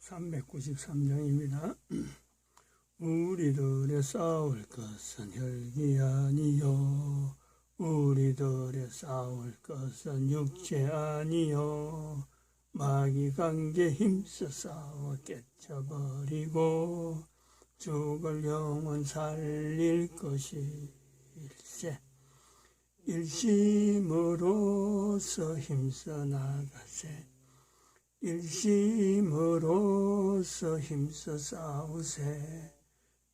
393장입니다. 우리들의 싸울 것은 혈기 아니요 우리들의 싸울 것은 육체 아니요 마귀 관계 힘써 싸워 깨쳐버리고 죽을 영혼 살릴 것일세. 일심으로서 힘써 나가세. 일심으로서 힘써 싸우세.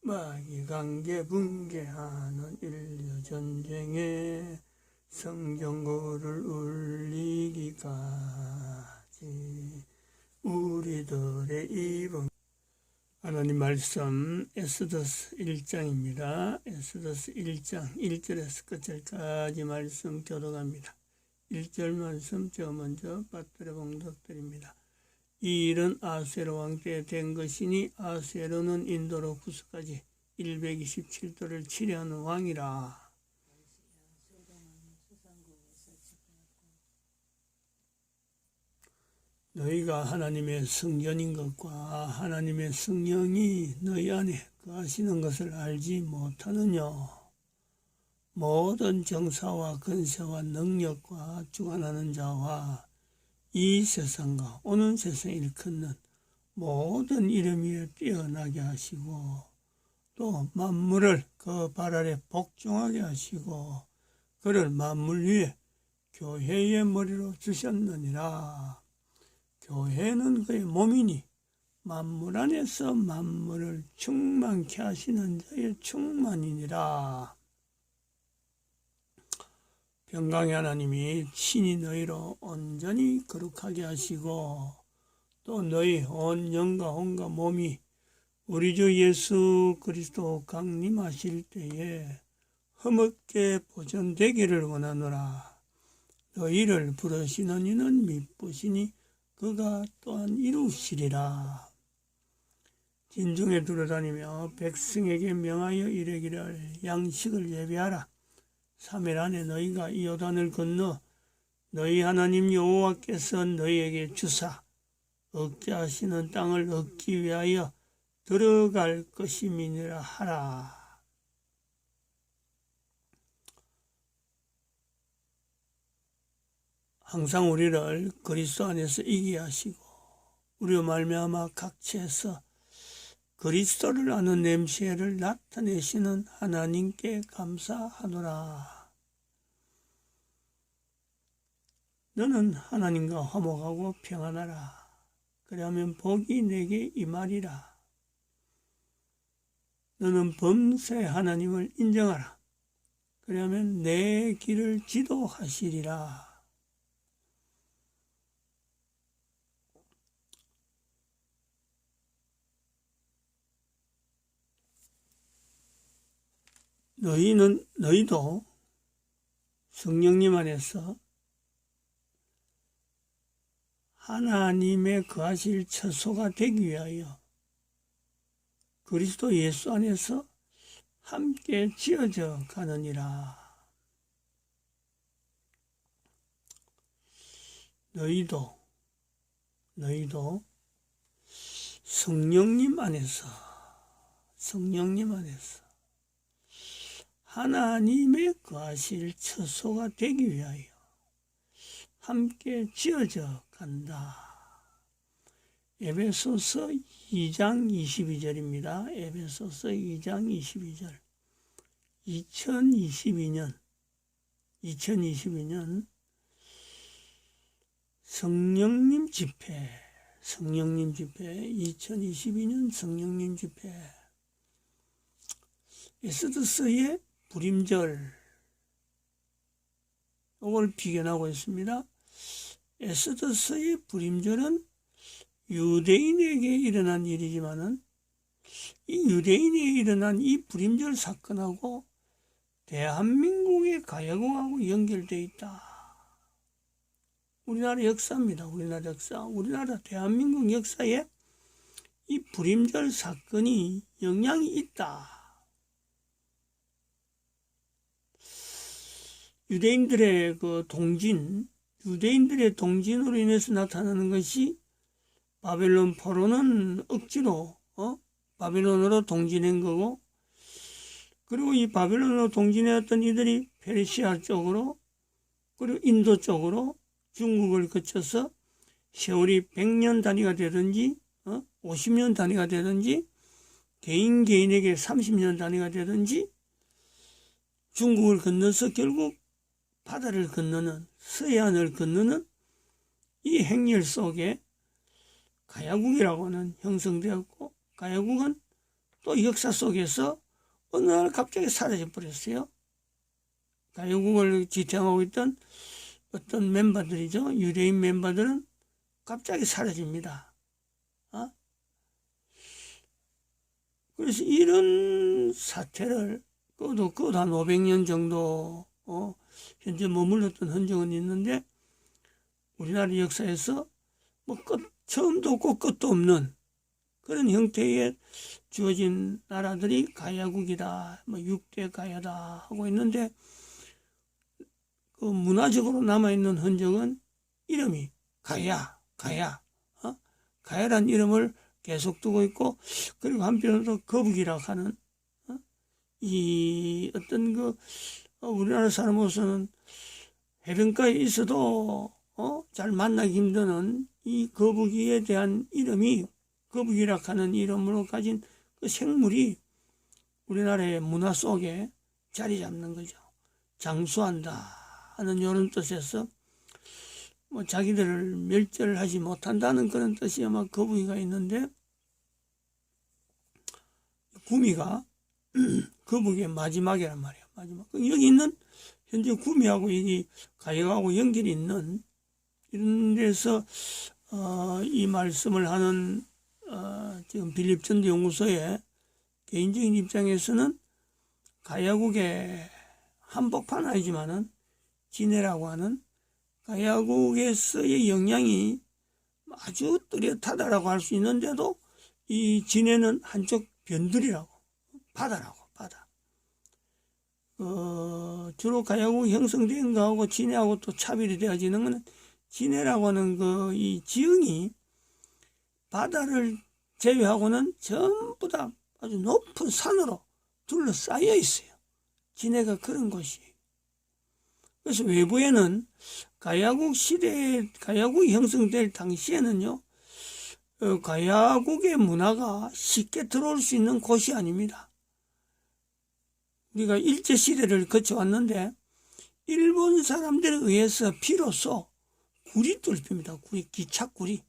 마귀 관계 붕괴하는 인류 전쟁에 성경구를 울리기까지 우리들의 입은. 하나님 말씀 에스더스 1장입니다. 에스더스 1장 1절에서 끝절까지 말씀 교독합니다. 1절 말씀 저 먼저 받들어 봉독드립니다. 이 일은 아수에로 왕 때 된 것이니 아수에로는 인도로 구스까지 127도를 치려하는 왕이라. 너희가 하나님의 성전인 것과 하나님의 성령이 너희 안에 거하시는 것을 알지 못하느냐. 모든 정사와 근세와 능력과 주관하는 자와 이 세상과 오는 세상에 일컫는 모든 이름 위에 뛰어나게 하시고 또 만물을 그 발 아래 복종하게 하시고 그를 만물 위에 교회의 머리로 주셨느니라. 교회는 그의 몸이니 만물 안에서 만물을 충만케 하시는 자의 충만이니라. 평강의 하나님이 친히 너희로 온전히 거룩하게 하시고 또 너희 온 영과 혼과 몸이 우리 주 예수 그리스도 강림하실 때에 흠없게 보존되기를 원하노라. 너희를 부르시는 이는 미쁘시니 그가 또한 이루시리라. 진중에 두루다니며 백성에게 명하여 이르기를 양식을 예비하라. 3일 안에 너희가 이 요단을 건너 너희 하나님 여호와께서 너희에게 주사 얻게 하시는 땅을 얻기 위하여 들어갈 것임이니라 하라. 항상 우리를 그리스도 안에서 이기게 하시고 우리로 말미암아 각처에서 그리스도를 아는 냄새를 나타내시는 하나님께 감사하노라. 너는 하나님과 화목하고 평안하라. 그러면 복이 내게 임하리라. 너는 범사의 하나님을 인정하라. 그러면 내 길을 지도하시리라. 너희도 성령님 안에서 하나님의 거하실 처소가 되기 위하여 그리스도 예수 안에서 함께 지어져 가느니라. 너희도 성령님 안에서 하나님의 거하실 처소가 되기 위하여 함께 지어져 간다. 에베소서 2장 22절입니다. 에베소서 2장 22절. 2022년 성령님 집회 2022년 성령님 집회. 에스더스의 불임절, 이걸 비견하고 있습니다. 에스더스의 불임절은 유대인에게 일어난 일이지만은 이 유대인에게 일어난 이 불임절 사건하고 대한민국의 가야금하고 연결되어 있다. 우리나라 역사입니다. 우리나라 대한민국 역사에 이 불임절 사건이 영향이 있다. 유대인들의 동진으로 인해서 나타나는 것이 바벨론 포로는 억지로 바벨론으로 동진한 거고, 그리고 이 바벨론으로 동진해왔던 이들이 페르시아 쪽으로, 그리고 인도 쪽으로 중국을 거쳐서 세월이 100년 단위가 되든지 50년 단위가 되든지 개인에게 30년 단위가 되든지 중국을 건너서 결국 바다를 건너는, 서해안을 건너는 이 행렬 속에 가야국이라고는 형성되었고, 가야국은 또 역사 속에서 어느 날 갑자기 사라져 버렸어요. 가야국을 지탱하고 있던 어떤 멤버들이죠. 유대인 멤버들은 갑자기 사라집니다. 그래서 이런 사태를 그것도 한 500년 정도 현재 머물렀던 흔적은 있는데, 우리나라 역사에서 처음도 없고 끝도 없는 그런 형태의 주어진 나라들이 가야국이다, 6대 가야다 하고 있는데, 그 문화적으로 남아있는 흔적은 이름이 가야란 이름을 계속 두고 있고, 그리고 한편으로 거북이라고 하는 이 어떤 우리나라 사람으로서는 해변가에 있어도 잘 만나기 힘드는 이 거북이에 대한 이름이, 거북이라고 하는 이름으로 가진 그 생물이 우리나라의 문화 속에 자리 잡는 거죠. 장수한다 하는 이런 뜻에서 자기들을 멸절하지 못한다는 그런 뜻이 아마 거북이가 있는데, 구미가 거북이의 마지막이란 말이에요. 마지막. 여기 있는 현재 구미하고 이 가야하고 연결이 있는 이런 데서 이 말씀을 하는 지금 빌립전도 연구소의 개인적인 입장에서는 가야국의 한복판 아니지만은 진해라고 하는 가야국에서의 영향이 아주 뚜렷하다라고 할 수 있는데도, 이 진해는 한쪽 변두리라고, 바다. 주로 가야국이 형성된 거하고 진해하고 또 차별이 되어지는 것은, 진해라고 하는 이 지형이 바다를 제외하고는 전부 다 아주 높은 산으로 둘러싸여 있어요. 진해가 그런 곳이에요. 그래서 외부에는 가야국이 형성될 당시에는요, 가야국의 문화가 쉽게 들어올 수 있는 곳이 아닙니다. 우리가 일제시대를 거쳐왔는데, 일본 사람들에 의해서 비로소 굴이 뚫힙니다. 기착굴이.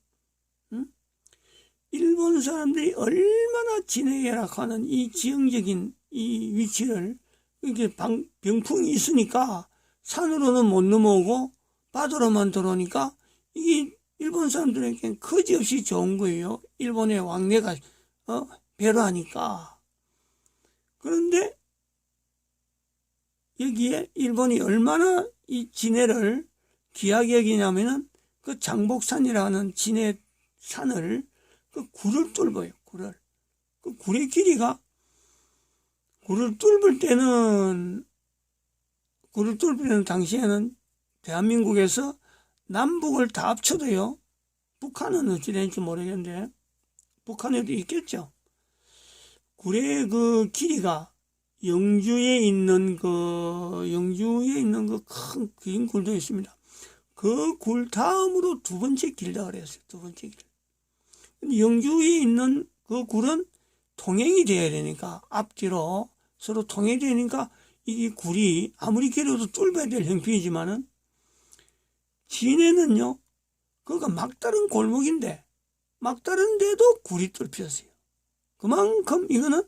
일본 사람들이 얼마나 진해라고 하는 이 지형적인 이 위치를, 이게 병풍이 있으니까 산으로는 못 넘어오고 바다로만 들어오니까 이게 일본 사람들에겐 거지없이 좋은 거예요. 일본의 왕래가 배로 하니까. 그런데 여기에 일본이 얼마나 이 진해를 귀하게 여기냐면은, 그 장복산이라는 진해 산을 그 굴을 뚫어요. 그 굴의 길이가, 굴을 뚫을 때는 당시에는 대한민국에서 남북을 다 합쳐도요, 북한은 어찌 되는지 모르겠는데 북한에도 있겠죠. 굴의 그 길이가 영주에 있는 그 긴 굴도 있습니다. 그 굴 다음으로 두 번째 길이라 그랬어요. 두 번째 길. 영주에 있는 그 굴은 통행이 돼야 되니까, 앞뒤로 서로 통행이 되니까 이 굴이 아무리 길어도 뚫어야 될 형편이지만은, 진해는요, 그가 막다른 골목인데, 막다른데도 굴이 뚫혔어요. 그만큼 이거는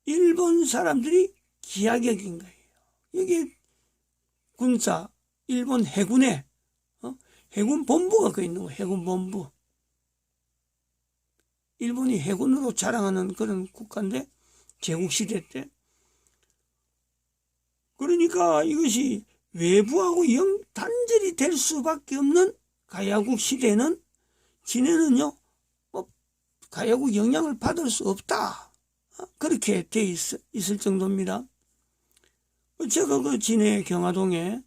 일본 사람들이 귀하게 여긴 거예요. 여기 군사, 일본 해군에 해군 본부가 그 있는 거예요. 해군 본부. 일본이 해군으로 자랑하는 그런 국가인데, 제국시대 때. 그러니까 이것이 외부하고 단절이 될 수밖에 없는 가야국 시대는, 진해는요, 가야국 영향을 받을 수 없다, 그렇게 돼 있을 정도입니다. 제가 그 진해 경화동에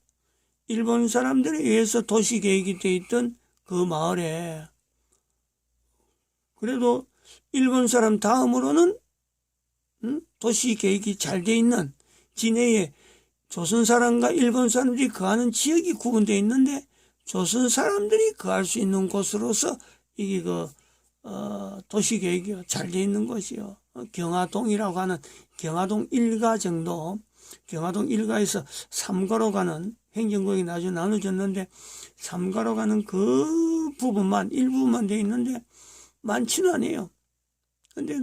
일본 사람들에 의해서 도시 계획이 돼 있던 그 마을에 그래도 일본 사람 다음으로는 도시 계획이 잘 돼 있는 진해에 조선 사람과 일본 사람들이 거하는 지역이 구분되어 있는데 조선 사람들이 거할 수 있는 곳으로서 이게 도시 계획이 잘 돼 있는 곳이요. 경화동이라고 하는 경화동 1가 정도, 경화동 1가에서 3가로 가는 행정구역이 나중에 나눠졌는데 3가로 가는 그 부분만 일부분만 돼 있는데 많지는 않아요. 근데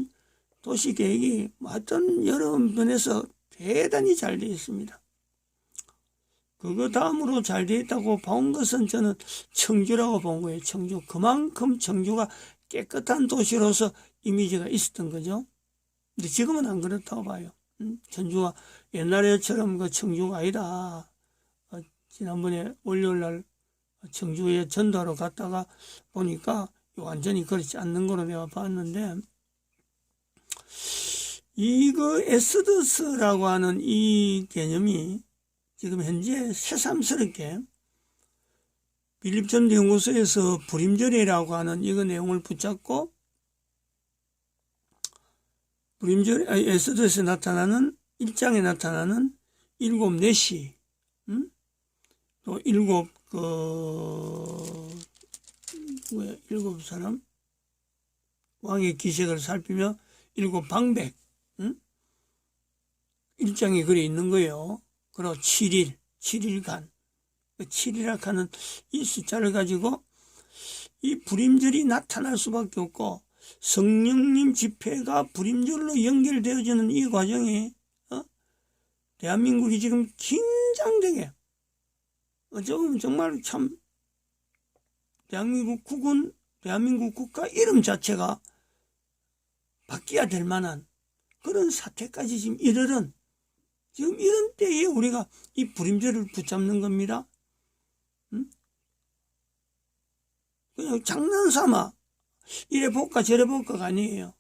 도시 계획이 하여튼 여러 면에서 대단히 잘 되어 있습니다. 그거 다음으로 잘 되어 있다고 본 것은 저는 청주라고 본 거예요. 청주. 그만큼 청주가 깨끗한 도시로서 이미지가 있었던 거죠. 근데 지금은 안 그렇다고 봐요. 청주가 옛날에처럼 그 청주가 아니다. 지난번에 월요일날 청주에 전도하러 갔다가 보니까 완전히 그렇지 않는 거로 내가 봤는데, 이거 에스더스라고 하는 이 개념이 지금 현재 새삼스럽게 빌립전도 연구소에서 불임절이라고 하는 이거 내용을 붙잡고 에스더스에 나타나는 1장에 나타나는 일곱 내시, 또 일곱 사람 왕의 기색을 살피며 일곱 방백, 1장에 글에 있는 거예요. 그리고 7일간, 7이라 하는 이 숫자를 가지고 이 불임절이 나타날 수밖에 없고, 성령님 집회가 불임절로 연결되어지는 이 과정에 대한민국이 지금 긴장되게, 정말 참 대한민국 국은, 대한민국 국가 이름 자체가 바뀌어야 될 만한 그런 사태까지 지금 이르는, 지금 이런 때에 우리가 이 불임절을 붙잡는 겁니다. 그냥 장난삼아 이래 볼까 저래 볼까가 아니에요.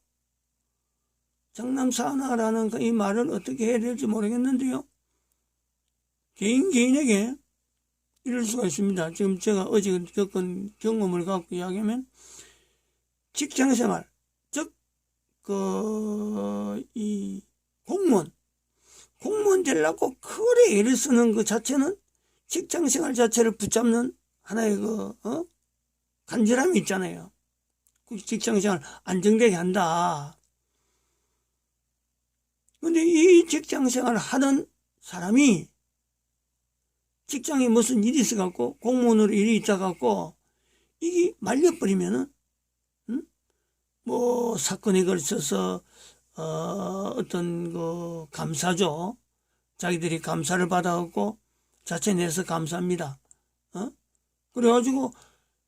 장난삼아라는 이 말을 어떻게 해야 될지 모르겠는데요. 개인에게 이럴 수가 있습니다. 지금 제가 어제 겪은 경험을 갖고 이야기하면, 직장생활, 즉 이 공무원 되려고 그래 애를 쓰는 그 자체는 직장생활 자체를 붙잡는 하나의 간절함이 있잖아요. 직장생활 안정되게 한다. 근데 이 직장생활 하는 사람이 직장에 무슨 일이 있어갖고 공무원으로 일이 있어갖고 이게 말려버리면은 뭐 사건에 걸쳐서 어떤 감사죠. 자기들이 감사를 받아갖고 자체 내서 감사합니다. 그래가지고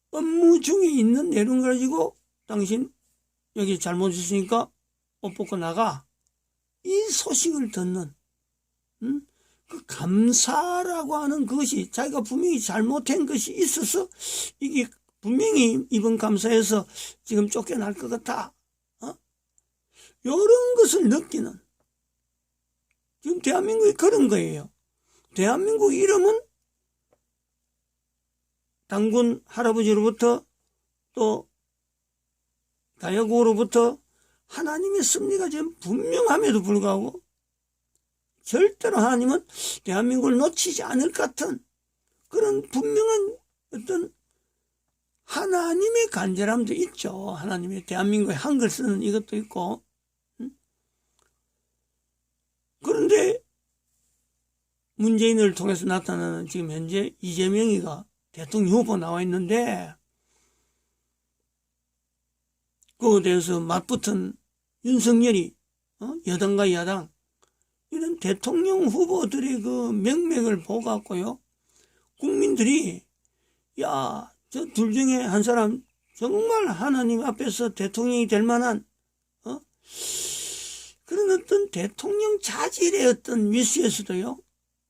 업무 중에 있는 내용 가지고 당신 여기 잘못했으니까 옷 벗고 나가. 이 소식을 듣는 그 감사라고 하는 것이 자기가 분명히 잘못한 것이 있어서 이게 분명히 이번 감사에서 지금 쫓겨날 것 같아. 이런 것을 느끼는, 지금 대한민국이 그런 거예요. 대한민국 이름은 당군 할아버지로부터 또 다여구로부터 하나님의 섭리가 지금 분명함에도 불구하고 절대로 하나님은 대한민국을 놓치지 않을 것 같은 그런 분명한 어떤 하나님의 간절함도 있죠. 하나님의 대한민국에 한글 쓰는 이것도 있고. 그런데 문재인을 통해서 나타나는 지금 현재 이재명이가 대통령 후보 나와 있는데, 그거에 대해서 맞붙은 윤석열이 여당과 야당 이런 대통령 후보들의 그 명맥을 보고요, 국민들이 야, 저 둘 중에 한 사람 정말 하나님 앞에서 대통령이 될 만한 그런 어떤 대통령 자질의 어떤 위치에서도요,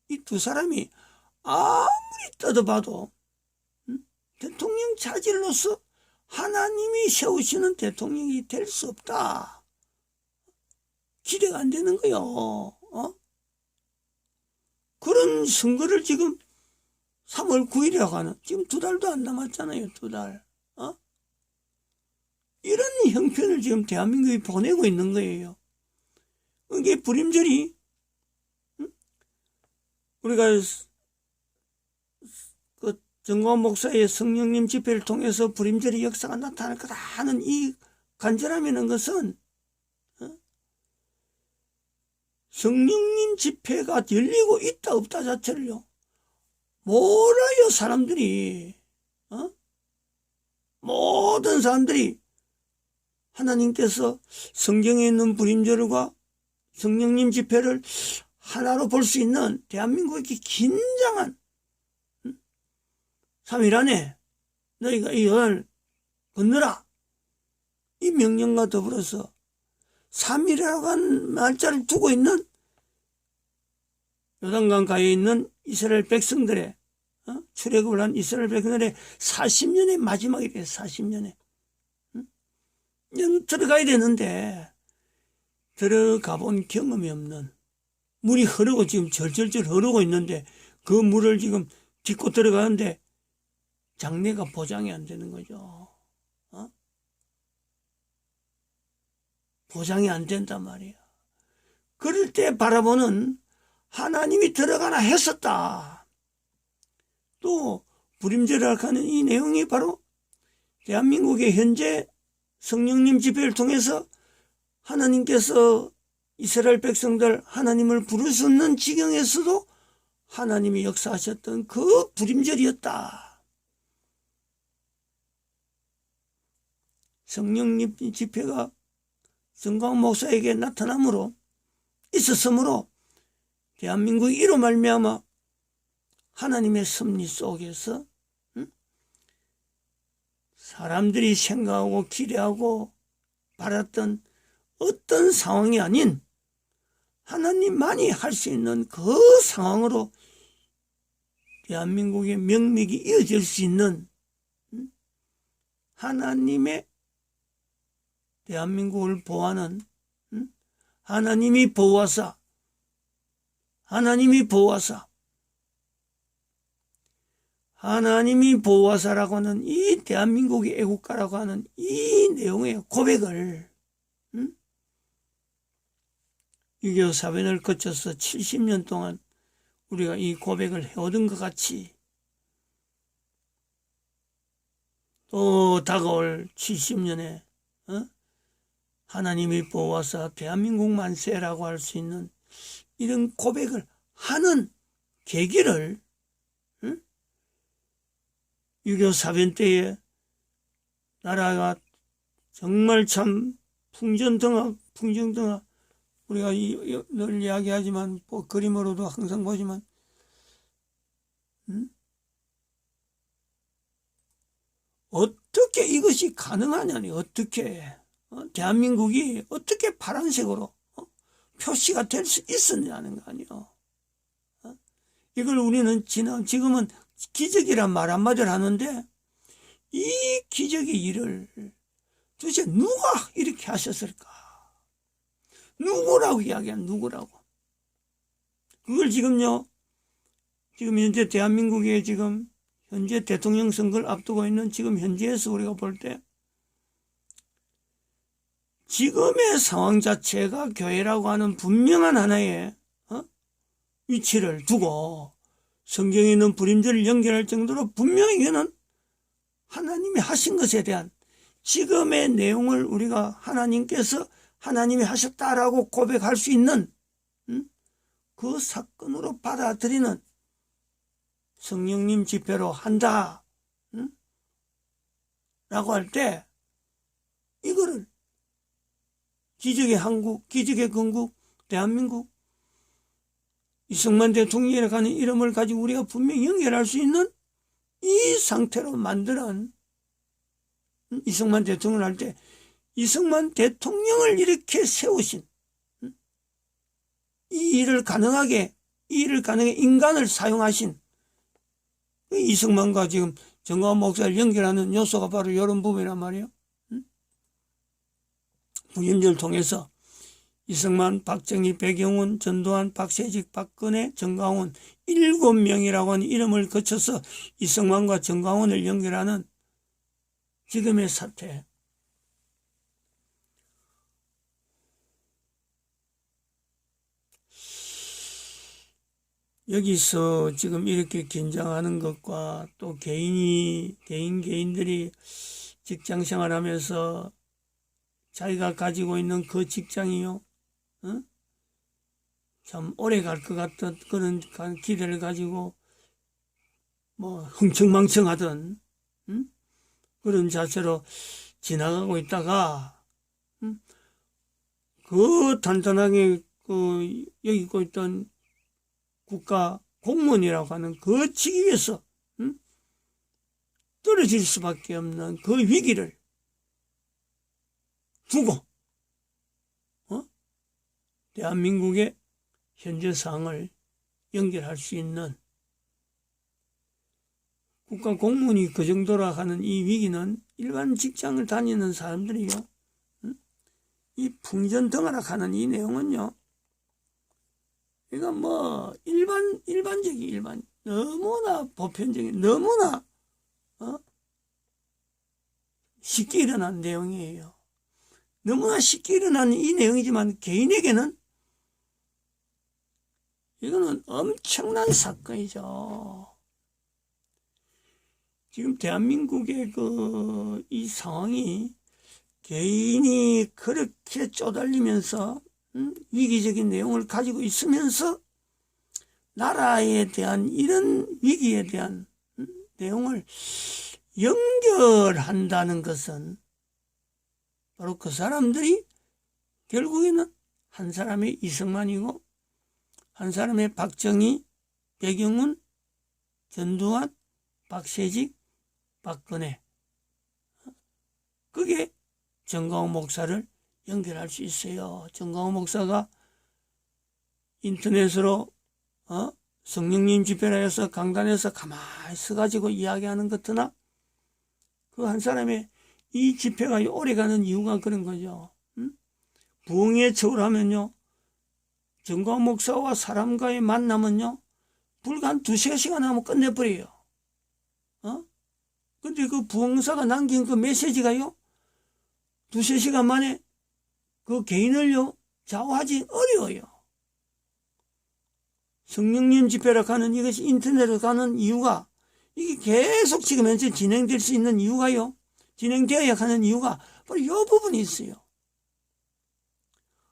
이 두 사람이 아무리 뜯어봐도 대통령 자질로서 하나님이 세우시는 대통령이 될 수 없다. 기대가 안 되는 거요. 그런 선거를 지금 3월 9일이라고 하는, 지금 2달도 안 남았잖아요. 2달. 이런 형편을 지금 대한민국이 보내고 있는 거예요. 이게 불임절이, 우리가 그 정광훈 목사의 성령님 집회를 통해서 불임절의 역사가 나타날 거다 하는 이 간절함이라는 것은 성령님 집회가 열리고 있다 없다 자체를요, 몰라요. 사람들이, 모든 사람들이 하나님께서 성경에 있는 불임절과 성령님 집회를 하나로 볼 수 있는 대한민국의 긴장한 3일 안에 너희가 이 연을 건너라, 이 명령과 더불어서 3일이라고 하는 날짜를 두고 있는 요단강 가에 있는 이스라엘 백성들의 출애굽을 한 이스라엘 백성들의 40년의 마지막이래요. 40년에 들어가야 되는데 들어가 본 경험이 없는, 물이 흐르고 지금 절절절 흐르고 있는데 그 물을 지금 딛고 들어가는데 장래가 보장이 안 되는 거죠. 보장이 안 된단 말이야. 그럴 때 바라보는 하나님이 들어가나 했었다. 또 불임절이라고 하는 이 내용이 바로 대한민국의 현재 성령님 집회를 통해서 하나님께서 이스라엘 백성들 하나님을 부를 수 없는 지경에서도 하나님이 역사하셨던 그 불임절이었다. 성령님 집회가 정광훈 목사에게 나타남으로 있었으므로 대한민국이 이로 말미암아 하나님의 섭리 속에서 사람들이 생각하고 기대하고 바랐던 어떤 상황이 아닌 하나님만이 할 수 있는 그 상황으로 대한민국의 명맥이 이어질 수 있는 하나님의 대한민국을 보호하는 하나님이 보호하사, 하나님이 보호하사라고 하는 이 대한민국의 애국가라고 하는 이 내용의 고백을 6.25 사변을 거쳐서 70년 동안 우리가 이 고백을 해오던 것 같이 또 다가올 70년에 하나님이 보호하사 대한민국 만세라고 할 수 있는 이런 고백을 하는 계기를 6.25 사변 때에 나라가 정말 참 풍전등화 우리가 늘 이야기하지만 그림으로도 항상 보지만 어떻게 이것이 가능하냐니, 어떻게 대한민국이 어떻게 파란색으로 표시가 될 수 있었냐는 거 아니에요. 이걸 우리는 지금은 기적이란 말 한마디를 하는데 이 기적의 일을 도대체 누가 이렇게 하셨을까? 누구라고 이야기하는, 누구라고? 그걸 지금 현재 대한민국의 지금 현재 대통령 선거를 앞두고 있는 지금 현재에서 우리가 볼 때 지금의 상황 자체가 교회라고 하는 분명한 하나의 위치를 두고 성경에 있는 불임절을 연결할 정도로 분명히 이거는 하나님이 하신 것에 대한 지금의 내용을 우리가 하나님이 하셨다라고 고백할 수 있는 그 사건으로 받아들이는 성령님 집회로 한다 라고 할 때 이거를 기적의 한국, 기적의 건국, 대한민국, 이승만 대통령이라고 하는 이름을 가지고 우리가 분명히 연결할 수 있는 이 상태로 만드는 이승만 대통령을 할 때 이승만 대통령을 이렇게 세우신 이 일을 가능하게 인간을 사용하신 이승만과 지금 정광훈 목사를 연결하는 요소가 바로 이런 부분이란 말이에요. 불임절을 통해서 이승만, 박정희, 백영훈, 전두환, 박세직, 박근혜, 정광훈 7명이라고 하는 이름을 거쳐서 이승만과 정광훈을 연결하는 지금의 사태. 여기서 지금 이렇게 긴장하는 것과 또 개인들이 직장 생활하면서 자기가 가지고 있는 그 직장이요, 어? 참 오래 갈 것 같은 그런 기대를 가지고 뭐 흥청망청하던 그런 자세로 지나가고 있다가 그 단단하게 그 여기고 있던 국가 공무원이라고 하는 그 직위에서 떨어질 수밖에 없는 그 위기를 두고 대한민국의 현재 상황을 연결할 수 있는 국가 공무원이 그 정도라 하는 이 위기는 일반 직장을 다니는 사람들이요, 이 풍전등화라 하는 이 내용은요, 이건 뭐 일반적인 너무나 보편적인 너무나 쉽게 일어난 내용이에요. 너무나 쉽게 일어나는 이 내용이지만 개인에게는 이거는 엄청난 사건이죠. 지금 대한민국의 이 상황이 개인이 그렇게 쪼달리면서 위기적인 내용을 가지고 있으면서 나라에 대한 이런 위기에 대한 내용을 연결한다는 것은 바로 그 사람들이 결국에는 한 사람의 이승만이고 한 사람의 박정희, 배경훈, 전두환, 박세직, 박근혜, 그게 정광훈 목사를 연결할 수 있어요. 정광훈 목사가 인터넷으로 성령님 집회라 해서 강단에서 가만히 서가지고 이야기하는 것이나 그 한 사람의 이 집회가 오래가는 이유가 그런 거죠. 부흥에 처울하면요, 정광훈 목사와 사람과의 만남은요, 불과 한 2-3시간 하면 끝내버려요. 근데 그 부흥사가 남긴 그 메시지가요, 2-3시간 만에 그 개인을요, 좌우하지 어려워요. 성령님 집회라 하는 이것이 인터넷으로 가는 이유가, 이게 계속 지금 현재 진행될 수 있는 이유가요, 진행되어야 하는 이유가 바로 이 부분이 있어요.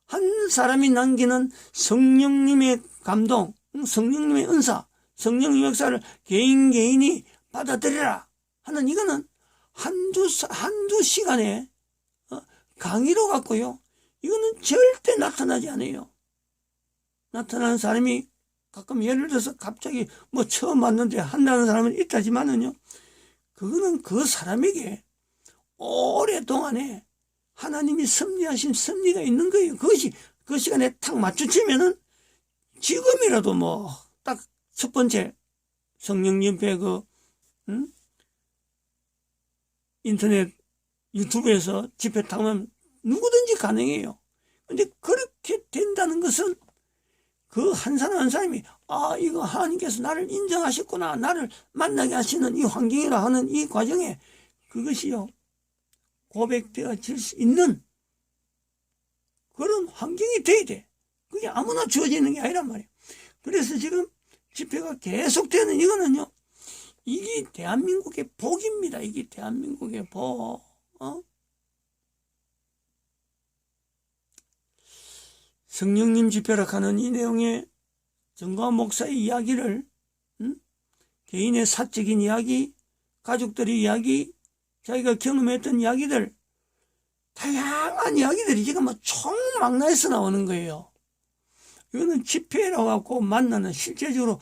한 사람이 남기는 성령님의 감동, 성령님의 은사, 성령의 역사를 개인이 받아들여라 하는 이거는 한두 시간에 강의로 갖고요, 이거는 절대 나타나지 않아요. 나타나는 사람이 가끔 예를 들어서 갑자기 뭐 처음 봤는데 한다는 사람은 있다지만은요, 그거는 그 사람에게 오랫동안에 하나님이 섭리하신 섭리가 있는 거예요. 그것이 그 시간에 탁 맞춰지면은 지금이라도 뭐 딱 첫 번째 성령님배 인터넷 유튜브에서 집회 타면 누구든지 가능해요. 근데 그렇게 된다는 것은 그 한 사람 한 사람이 이거 하나님께서 나를 인정하셨구나, 나를 만나게 하시는 이 환경이라 하는 이 과정에 그것이요, 고백되어질 수 있는 그런 환경이 돼야 돼. 그게 아무나 주어지는 게 아니란 말이에요. 그래서 지금 집회가 계속되는 이거는요, 이게 대한민국의 복입니다. 이게 대한민국의 복. 성령님 집회라 하는 이 내용의 정광훈 목사의 이야기를 개인의 사적인 이야기, 가족들의 이야기, 자기가 경험했던 이야기들, 다양한 이야기들이 지금 뭐 총망라해서 나오는 거예요. 이거는 집회라고 하고 만나는, 실제적으로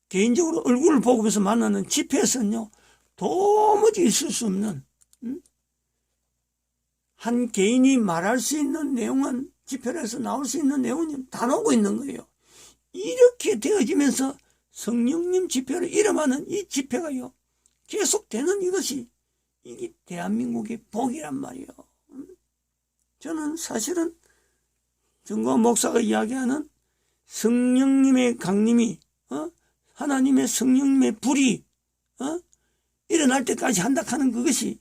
개인적으로 얼굴을 보고서 만나는 집회에서는요, 도무지 있을 수 없는, 한 개인이 말할 수 있는 내용은, 집회에서 나올 수 있는 내용은 다 나오고 있는 거예요. 이렇게 되어지면서 성령님 집회를 이름하는 이 집회가요, 계속되는 이것이 이게 대한민국의 복이란 말이에요. 저는 사실은 정광훈 목사가 이야기하는 성령님의 강림이, 하나님의 성령님의 불이 일어날 때까지 한다 하는 그것이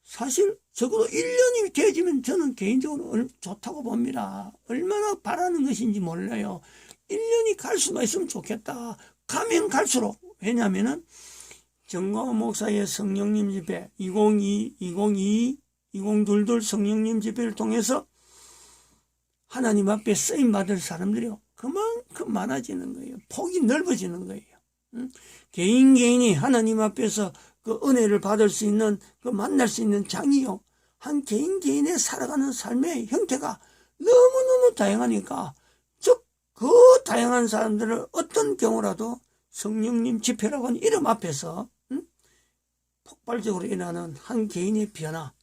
사실 적어도 1년이 되어지면 저는 개인적으로 좋다고 봅니다. 얼마나 바라는 것인지 몰라요. 1년이 갈 수만 있으면 좋겠다. 가면 갈수록. 왜냐하면은 정광훈 목사의 성령님 집회 2022 성령님 집회를 통해서 하나님 앞에 쓰임 받을 사람들이 그만큼 많아지는 거예요. 폭이 넓어지는 거예요. 개인이 하나님 앞에서 그 은혜를 받을 수 있는, 그 만날 수 있는 장이요. 한 개인의 살아가는 삶의 형태가 너무너무 다양하니까, 즉, 그 다양한 사람들을 어떤 경우라도 성령님 집회라고 하는 이름 앞에서 폭발적으로 일어나는 한 개인의 변화,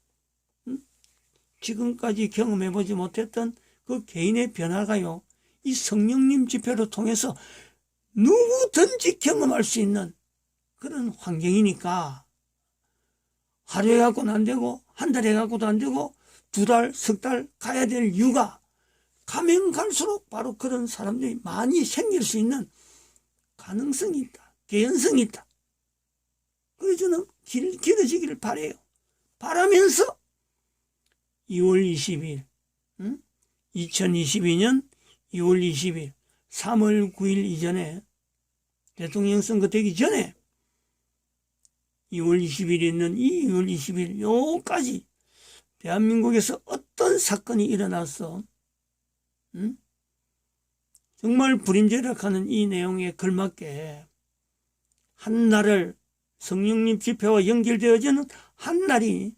지금까지 경험해보지 못했던 그 개인의 변화가요, 이 성령님 집회를 통해서 누구든지 경험할 수 있는 그런 환경이니까, 하루에 갖고는 안 되고, 한 달에 갖고도 안 되고, 2달, 석 달 가야 될 이유가, 가면 갈수록 바로 그런 사람들이 많이 생길 수 있는 가능성이 있다. 개연성이 있다. 그래서 저는 길어지기를 바라요. 바라면서 2월 20일, 2022년 2월 20일, 3월 9일 이전에, 대통령 선거 되기 전에 2월 20일에 있는 이 2월 20일 요까지 대한민국에서 어떤 사건이 일어나서 정말 불임절약하는 이 내용에 걸맞게 한 날을 성령님 집회와 연결되어지는 한 날이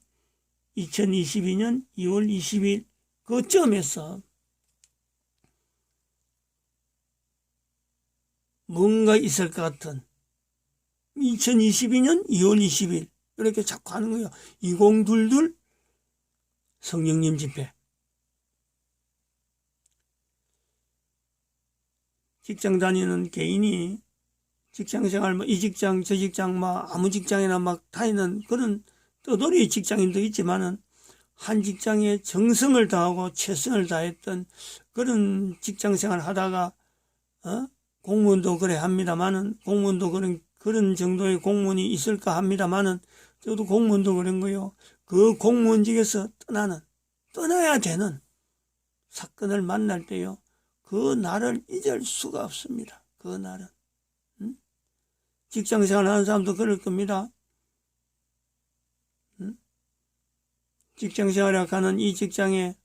2022년 2월 20일 그점에서 뭔가 있을 것 같은 2022년 2월 20일 이렇게 자꾸 하는 거예요. 2022 성령님 집회. 직장 다니는 개인이 직장생활 이 직장 저 직장 아무 직장이나 막 다니는 그런 떠돌이 직장인도 있지만은 한 직장에 정성을 다하고 최선을 다했던 그런 직장생활 하다가 공무원도 그래 합니다만은, 공무원도 그런 정도의 공무원이 있을까 합니다만은, 저도 공무원도 그런 거요. 그 공무원직에서 떠나야 되는 사건을 만날 때요. 그 날을 잊을 수가 없습니다. 그 날은. 직장생활 하는 사람도 그럴 겁니다. 직장생활에 가는 이 직장에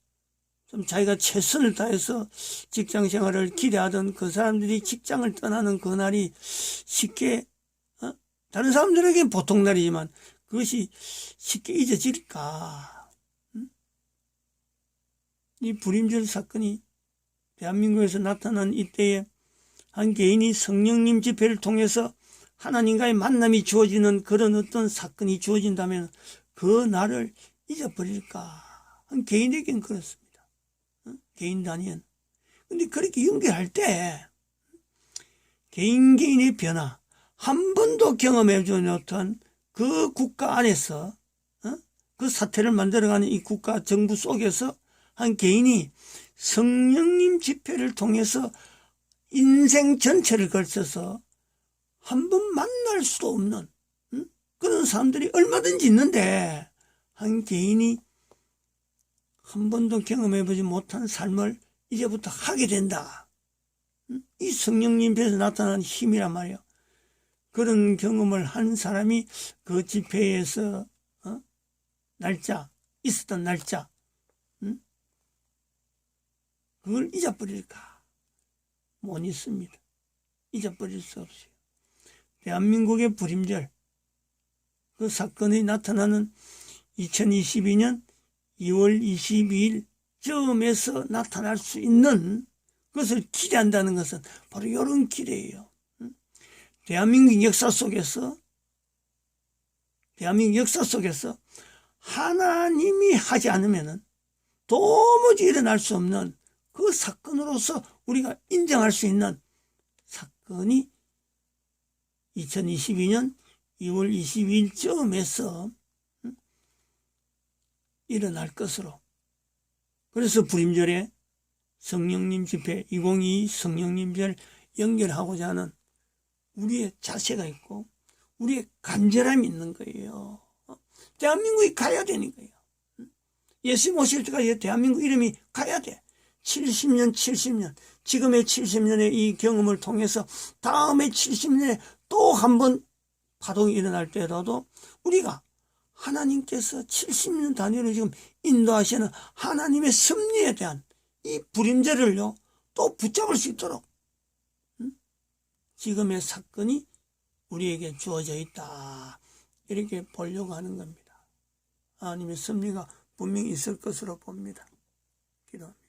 좀 자기가 최선을 다해서 직장생활을 기대하던 그 사람들이 직장을 떠나는 그 날이 쉽게 다른 사람들에게는 보통 날이지만 그것이 쉽게 잊어질까. 이 불임절 사건이 대한민국에서 나타난 이때에 한 개인이 성령님 집회를 통해서 하나님과의 만남이 주어지는 그런 어떤 사건이 주어진다면 그 날을 잊어버릴까. 한 개인에겐 그렇습니다. 개인 단위는. 근데 그렇게 연결할 때 개인의 변화, 한 번도 경험해보지 못한 그 국가 안에서 그 사태를 만들어가는 이 국가 정부 속에서 한 개인이 성령님 집회를 통해서 인생 전체를 걸쳐서 한 번 만날 수도 없는 그런 사람들이 얼마든지 있는데, 한 개인이 한 번도 경험해보지 못한 삶을 이제부터 하게 된다. 이 성령님 집에서 나타난 힘이란 말이에요. 그런 경험을 한 사람이 그 집회에서 있었던 날짜, 그걸 잊어버릴까? 못 잊습니다. 잊어버릴 수 없어요. 대한민국의 불임절, 그 사건이 나타나는 2022년 2월 22일 쯤에서 나타날 수 있는 것을 기대한다는 것은 바로 이런 기대예요. 대한민국 역사 속에서 하나님이 하지 않으면 도무지 일어날 수 없는 그 사건으로서 우리가 인정할 수 있는 사건이 2022년 2월 22일쯤에서 일어날 것으로. 그래서 불임절에 성령님 집회 2022 성령님절 연결하고자 하는 우리의 자세가 있고 우리의 간절함이 있는 거예요. 대한민국이 가야 되는 거예요. 예수님 오실 때까지 대한민국 이름이 가야 돼. 70년, 70년, 지금의 70년의 이 경험을 통해서 다음의 70년에 또 한 번 파동이 일어날 때라도 우리가 하나님께서 70년 단위로 지금 인도하시는 하나님의 섭리에 대한 이 불임제를요, 또 붙잡을 수 있도록 지금의 사건이 우리에게 주어져 있다. 이렇게 보려고 하는 겁니다. 하나님의 섭리가 분명히 있을 것으로 봅니다. 기도합니다.